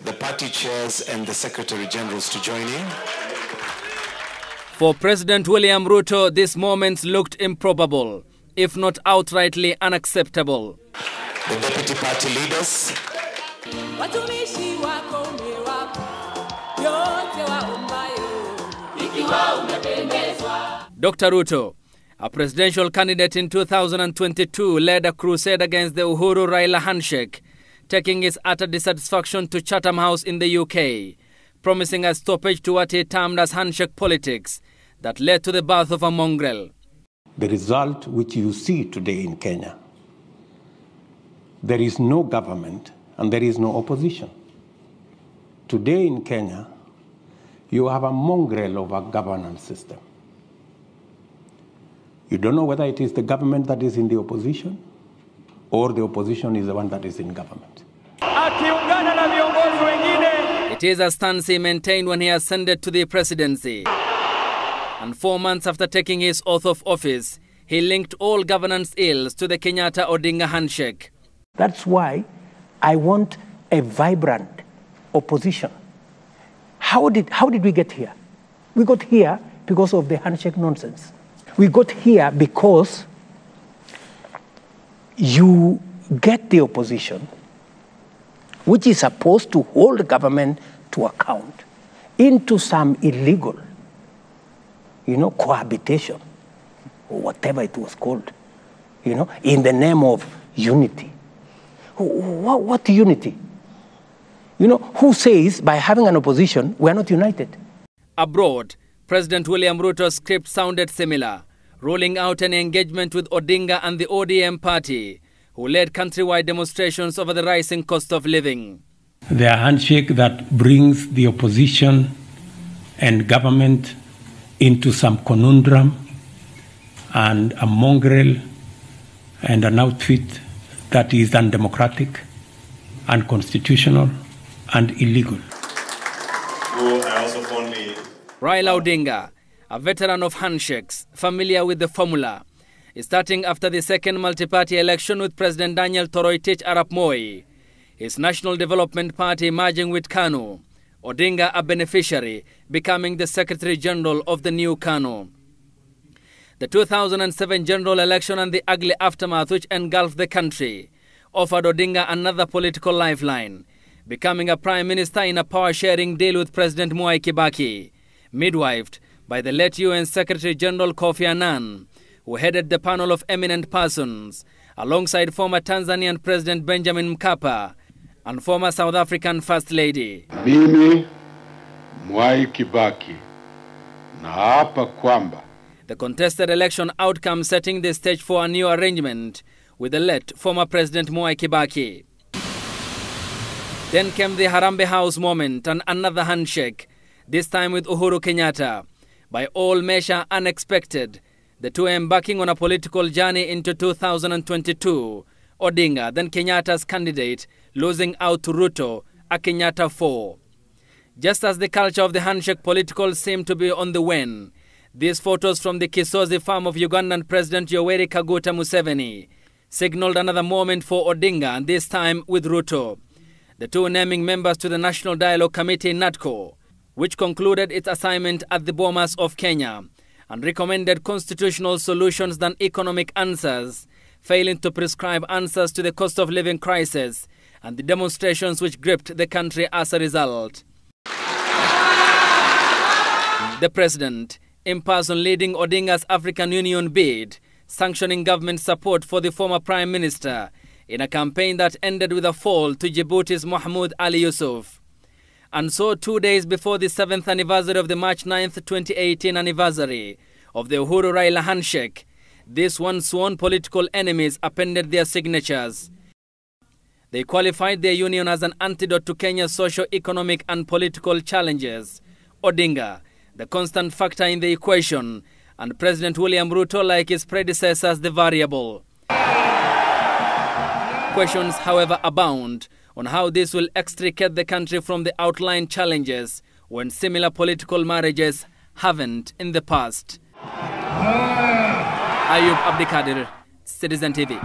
the party chairs and the secretary generals to join in. For President William Ruto, these moments looked improbable, if not outrightly unacceptable. The deputy party leaders. Dr. Ruto, a presidential candidate in 2022, led a crusade against the Uhuru-Raila handshake, taking his utter dissatisfaction to Chatham House in the UK, promising a stoppage to what he termed as handshake politics that led to the birth of a mongrel. The result which you see today in Kenya, there is no government and there is no opposition. Today in Kenya, you have a mongrel of a governance system. You don't know whether it is the government that is in the opposition or the opposition is the one that is in government. It is a stance he maintained when he ascended to the presidency. And 4 months after taking his oath of office, he linked all governance ills to the Kenyatta-Odinga handshake. That's why I want a vibrant opposition. How did we get here? We got here because of the handshake nonsense. We got here because you get the opposition, which is supposed to hold the government to account, into some illegal, cohabitation, or whatever it was called, in the name of unity. What unity? Who says by having an opposition, we are not united? Abroad, President William Ruto's script sounded similar, rolling out an engagement with Odinga and the ODM party, who led countrywide demonstrations over the rising cost of living. The handshake that brings the opposition and government into some conundrum and a mongrel and an outfit that is undemocratic, unconstitutional, and illegal. Raila Odinga, a veteran of handshakes, familiar with the formula, is starting after the second multi-party election with President Daniel Toroitich Arap Moi, his National Development Party merging with KANU, Odinga a beneficiary, becoming the Secretary General of the new KANU. The 2007 general election and the ugly aftermath which engulfed the country offered Odinga another political lifeline, becoming a prime minister in a power-sharing deal with President Mwai Kibaki, midwifed by the late UN Secretary General Kofi Annan, who headed the panel of eminent persons, alongside former Tanzanian President Benjamin Mkapa and former South African First Lady. Mimi, Mwai Kibaki, naapa kwamba. The contested election outcome setting the stage for a new arrangement with the late former President Mwai Kibaki. Then came the Harambee House moment and another handshake, this time with Uhuru Kenyatta. By all measure unexpected, the two embarking on a political journey into 2022, Odinga, then Kenyatta's candidate, losing out to Ruto, a Kenyatta 4. Just as the culture of the handshake political seemed to be on the wane, these photos from the Kisozi farm of Ugandan President Yoweri Kaguta Museveni signaled another moment for Odinga, and this time with Ruto. The two naming members to the National Dialogue Committee, NADCO, which concluded its assignment at the Bomas of Kenya and recommended constitutional solutions than economic answers, failing to prescribe answers to the cost of living crisis and the demonstrations which gripped the country as a result. The president, in person leading Odinga's African Union bid, sanctioning government support for the former prime minister in a campaign that ended with a fall to Djibouti's Mahmoud Ali Yusuf. And so 2 days before the 7th anniversary of the March 9th, 2018 anniversary of the Uhuru-Raila handshake, these once sworn political enemies appended their signatures. They qualified their union as an antidote to Kenya's socio-economic and political challenges. Odinga, the constant factor in the equation, and President William Ruto, like his predecessors, the variable. Questions, however, abound on how this will extricate the country from the outlined challenges when similar political marriages haven't in the past. Ayub Abdikadir, Citizen TV.